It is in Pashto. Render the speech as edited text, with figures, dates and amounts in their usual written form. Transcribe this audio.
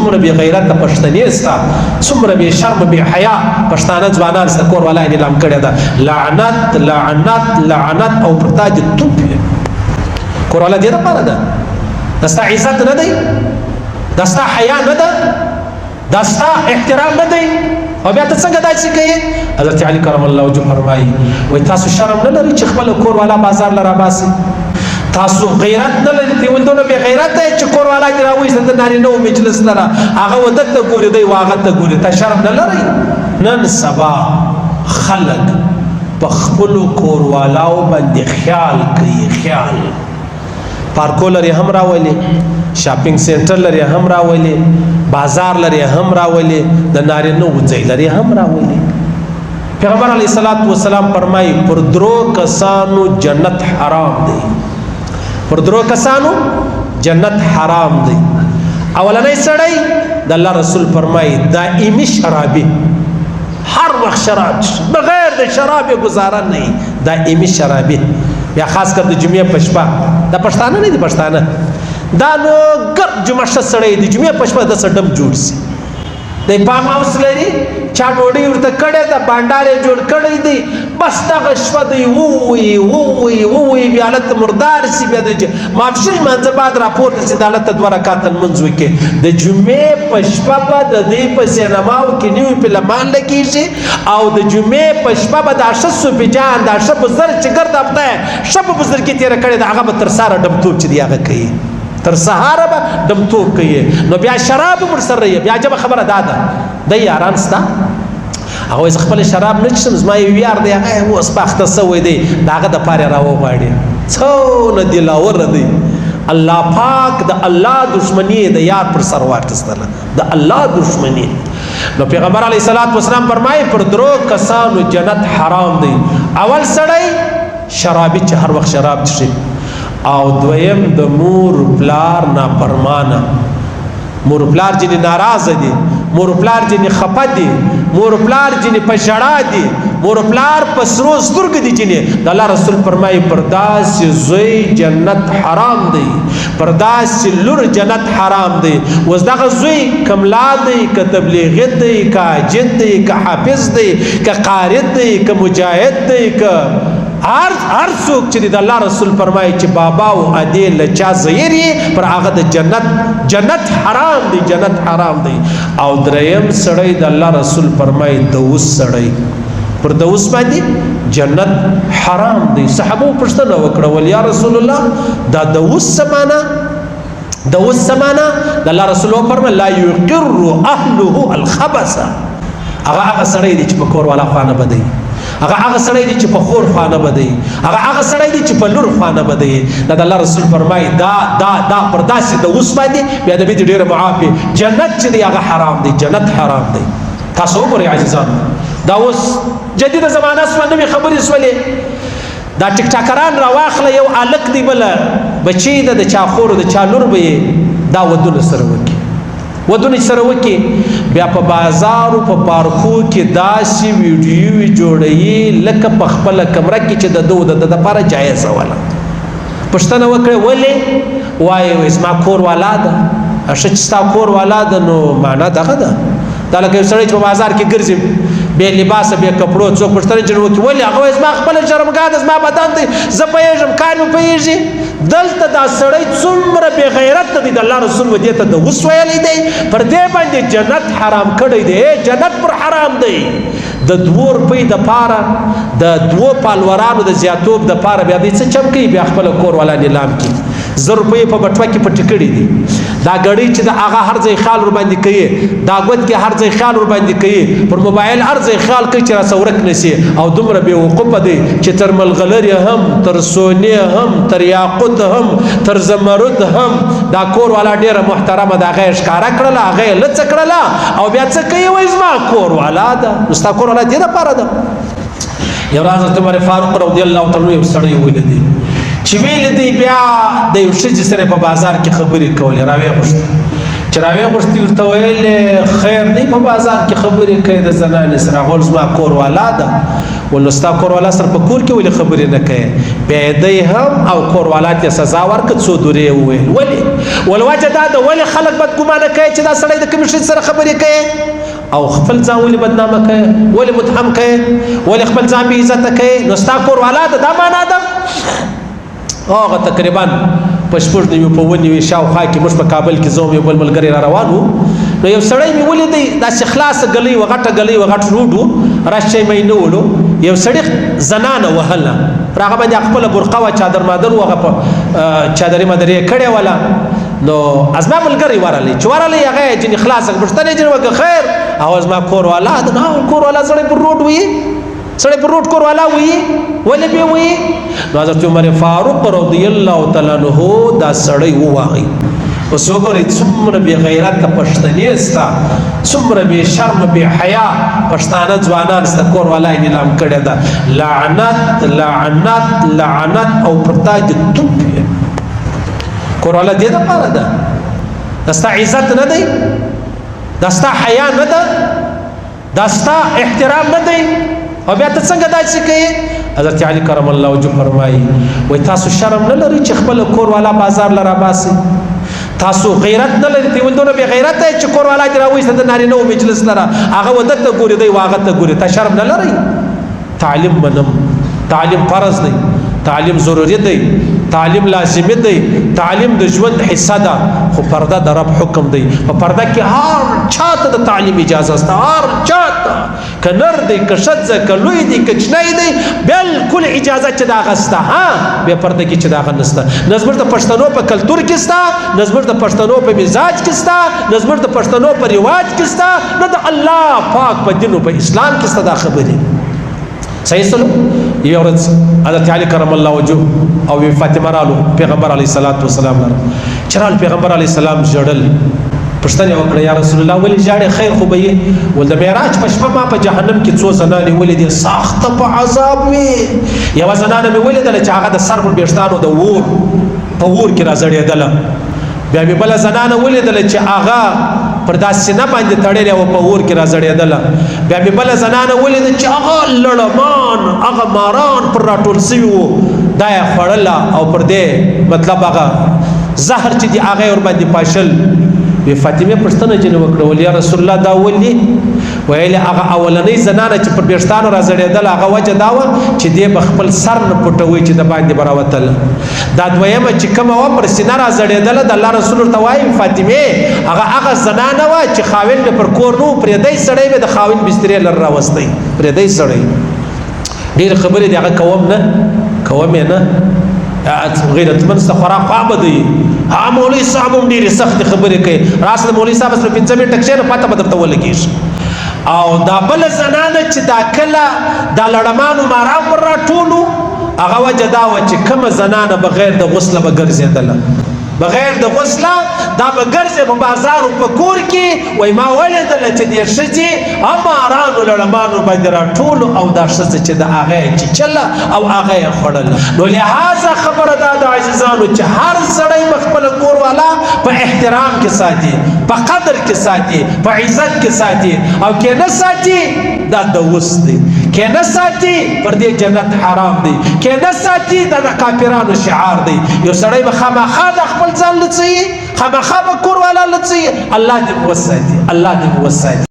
څومره بې غیرته پښتنې سته، څومره بې شرم بې حیا پښتانه ځوانان سته، کور والا نیلام کړې ده. لعنت لعنت لعنت او پر تا دې توپ وي. کور والا دې دپاره ده، دا ستا عزت نه دی، دا ستا حیا نه ده، دا ستا احترام نه دی، او بیا ته څنګه داسې کوې؟ حضرت علي کرم الله وجهه فرمایي وایي تاسو شرم نه لرئ چې خپله کور والا بازار له راباسئ؟ تاسو غیرت نه لرئ؟ ته ویل دونه بې غیرته یې چې کور والا دې راوایسته د نارینهو مجلس لره، هغه واده ته ګوري دی هغه ته ګوري، ته شرم نه لرئ؟ نن سبا خلک په خپلو کور والاو باندې خیال کوي، خیال پارکو لري هم راولي، شاپینګ سینټر لري هم راولي، بازار لري هم راولي، د نارینهو ځای لري هم راولي. پیغمبر علیه الصلاۃ والسلام فرمایي پر درو کسانو جنت حرام دی، پر درو کسانو جنت حرام دی. اولنی سړی د الله رسول فرمایي دائمی شرابي، هر وخت شراب بغیر د شراب گزاره نه، دائمی شرابي. یا خاص کر د جمعې په شپه، دا پښتانه نه دي، پښتانه دا نو ګرد جمعه شه سړی د جمعې په شپه داسې ډم جوړ سي، دی فارم هاوس لري، چا ډوډۍ ورته کړې ده، بانډار یې جوړ کړی دی، بس دغه شپه دی ووایي ووایي ووایي، بیا هلته مردار سي، بیا د ماپښین لمانځه بعد راپورته سي، د هلته 2 رکعته لمونځ وکړي. د جمعې په شپه به د دوی په سینماو کې نوي فلمان لګېږي، او د جمعې په شپه به دا ښه صوفیجان، دا ښه بزرګ چې ګرد هفته یې ښه په بزرګي تېره کړې ده، هغه به تر سهاره ډمتوب چې دی هغه کوي، تر سهاره به ډمتوب کوي. نو بیا شراب هم ورسره یې، بیا عجبه خبره دا ده دی یاران سته، هغه وایي زه خپله شراب نه څښم، زما یو یار دی هغه اوس په اخته سوی دی، د هغه دپاره یې راوغواړي. څونه دلاوره دی، الله پاک د الله دشمني د یار پر سر واخیستله، د الله دشمني. نو پیغمبر علیه الصلاۃ والسلام فرمایي پر درو کسانو جنت حرام دی. اول سړی شرابي چې هر وخت شراب څښي، او دویم د مور پلار نافرمانه. مور پلار ځینې ناراضه دي، مور پلار ځینې خفه دي، مور پلار ځینې په ژړا دي، مور پلار په سرو سترګو دي ځینې. د الله رسول فرمایي پر داسې زوی جنت حرام دی، پر داسې لور جنت حرام دی. اوس دغه زوی که ملا دی، که تبلیغي دی، که حاجت دی، که حافظ دی، که قاری دی، که مجاهد دی، که هر څوک چې د الله رسول فرمایي چې بابا او ادې له چا زیر یې، پر هغه د جنت حرام دی، جنت حرام دی. او دریم سړی د الله رسول فرمایي دوس سړی، پر دوس باندې جنت حرام دی. صحابه پوښتنه وکړه ول یا رسول الله دا دوس څه معنا؟ دوس څه معنا؟ د الله رسول فرمایي لا یقر اهله الخبث، هغه سړی دی چې په کور والا خانه بدی، هغه سړی دی چې په خور خانه بدی، هغه سړی دی چې په لور خانه بدی. د الله رسول فرمایي دا پر داسې د اوس باندې بیا د دې ډیره معافي، جنت چې دی هغه حرام دی، جنت حرام دی. تاسو وګورئ عزیزان، دا اوس جدیده زمانه سوه، نوې خبرې سولې. دا ټیک ټاکران راواخله، یو الک دی بله بچی ده، د چا خور د چا لور به یې دا ودونه سره وکړي، ودونه سره وکړي، بیا په بازارو په پارکو کې داسې ویډیوې جوړوي لکه په خپله کمره کې چې د ده د دپاره جایزه وله. پوښتنه وکړه ولې؟ وایي زما کور والا ده. ښه چې ستا کور والا ده نو معنا دغه ده، دا لکه یو سړی چې په بازار کې ګرځي بې لباسه بې کپړو، څوک پوښتنه چې وکړي ولې؟ هغه وایي زما خپله شرمګاه ده، زما بدن دی، زه پوهېږم، کار مې پوهېږي. دلته دا سړی څومره بې غیرته دی، د الله رسول و دې ته د اوس ویلی دی، پر دې باندې جنت حرام کړی دی، جنت پر حرام دی. د 2 روپۍ دپاره، د 2 پالورانو د زیاتوب دپاره بیا دی څه چم کوي، بیا خپله کور والا نیلام کړي. 100 روپۍ په بټوه کې پټې کړي دي، دا ګړۍ چې د هغه هر ځای خیال ورباندې کوي، دا ګوت کې هر ځای خیال ورباندې کوي، پر موبایل هر ځای خیال کوي چې راسه ورک نه سي. او دومره بې وقوفه دی چې تر ملغلرې هم، تر سونې هم، تر یاقوت هم، تر زمرد هم دا کور والا ډیره محترمه ده، هغه یې ښکاره کړله، هغه یې لڅه کړله، او بیا څه کوي؟ وایي زما کور والا ده. نو ستا کور والا دې دپاره ده. یو ورځ حضرت عمر فاروق رضی الله تعالی یو سړی ولیدی چې ویل دی بیا د یو ښځې سره په بازار کې خبرې کولې، راویې غوښتې، چې راویې غوښتې ورته ویل خیر دی په بازار کې خبرې کوي د زنانې سره، هغه زما کور والا ده. ولستا کور والا سره په کور کې ولې خبرې نه کوي بیا دی هم او کور والا ته سزا ورکړه څو دورې وویل ولې ولوجه دا ده ولې خلک بدګمانه کوي چې دا سړی د کمیشن سره خبرې کوي او خپل ځان ولې بدنامه کوي ولې متهم کوي ولې خپل ځان بې عزته کوي نو ستا کور والا ده دا معنا ده هغه تقریبا په شپږ نوي په اووه نوي شاوخوا کې موږ په کابل کې زه هم یو بل ملګری را روان وو نو یو سړی مې ولیدی داسې خلاصه ګلۍ وه غټه ګلۍ وه غټ روډ و راشی مې نه ولو یو سړي زنانه وهله پر هغه باندې خپله برقه وه چادر مادر و هغه په چادرې مادرې یې کړې وله نو زما ملګری ورغلی چې ورغلی هغه یې ځینې خلاصه پوښتنه یې ځینې وکړه خیر او زما کور والا نو کور والا سړی پر روډ وي سړی پر روډ کور والا وي ولې به وي نو حضرت عمر فاروق رضی الله تعالی عنہ دا سړی وواهی اوس وګورئ څومره بې غیرته پښتنې سته څومره بې شرم بې حیا پښتانه ځوانان سته کور والا یې نیلام کړې ده لعنت لعنت لعنت او پر تاج توپ یې کور والا دې دپاره ده دا ستا عزت نه دی دا ستا حیا نه ده دا ستا احترام نه دی او بیا ته څنګه داسې کوې حضرت علی کرم الله وجهه فرمایي وایي تاسو شرم نه لرئ چې خپله کور والا بازار له راباسئ تاسو غیرت نه لرئ ته ولدونه بې غیرته یې چې کور والا دې راوایسته د نارینهو مجلس لره هغه وده ته ګوري دی واغه ته ګوري تا شرم نه لرئ تعلیم منم تعلیم فرض دی تعلیم ضروري دی تعلیم لازمي دی تعلیم د ژوند حصہ ده خو پرده د رب حکم دی په پرده کې هر چاته د تعلیم اجازه شته هر چاته که نر دی که ښځه که لوی دی که چنی دی بلکل اجازه چې د هغه شته ها بې پرده کې چې د هغه نشته نه زموږ د پښتنو په کلتور کې شته نه زموږ د پښتنو په مزاج کې شته نه زموږ د پښتنو په رواج کې شته نه د الله پاک په دین او په اسلام کې شته دا خبرې صحیح سلو یو ورځ حضرت علی کرم الله وجهه او فاطمه رالو پیغمبر علیه الصلاۃ والسلام لره چرال پیغمبر علیه السلام جړل پښتنه وکړه یا رسول الله ولې جاړې خیر خو به ول د معراج په شپه ما په جهنم کې څو زنانې ولیدې سخته په عذاب وي یوه زنانه مې ولیدله چې هغه د سر پر ویښتانو د اور په اور کې راځړېدله بیا مې بله زنانه ولیدله چې هغه پر دا سینه باندې تړلې وه په اور کې راځړېدله بیا مې بله زنانه ولیده چې هغه لړمان هغه ماران پر راټول سوي وو دا یې خوړله او پر دې مطلب هغه زهر چې دي هغه یې ورباندې پاشل وی فاطمه پښتنه جن وکړه ول یا رسول الله دا ولي ویل هغه اولنۍ زنانه چې پر بیرستانو راځړېدل هغه وجه دا و چې دې بخپل سر نه پټوي چې د باندې براوتل دا دویمه چې کومه و پر سینه راځړېدل د الله رسول ته وایي فاطمه هغه زنانه و چې خاوند پر کور نو پرې دای سړی به د خاوند بسترې لر راوستي پرې دای سړی ډېر خبرې دی هغه کوم نه غیرتمند څخه خورا خواب دی ها مولوی صاحب هم ډېرې سختې خبرې کوي راسه د مولوی صاحب سره 15 منټه کښېنه پته به درته ولګېږي او دا بله زنانه چې دا کله دا لړمانو ماران پر راټولو هغه وجه دا وه چې کومه زنانه بغیر د غسله به ګرځېدله بغیر د غسله دا به ګرځې په بازار او په کور کې وایي ما ولیدله چې دې ښځې مارانو لړمانو باندې راټولو او دا ښځه چې د هغه یې چیچله او هغه یې خوړله نو لهذا خبره دا د عزیزانو چې هر سړی به خپله کور والا په احترام کې ساتي په قدر کې ساتي په عزت کې ساتي او کې نه ساتي دا د وس دی کې نه ساتي پر دې جنت حرام دی کې نه ساتي دا د کافرانو شعار دی یو سړی به خامخا د خپل ځان لڅوي خامخا به کور والا لڅوي الله دې وساتي الله دې وساتي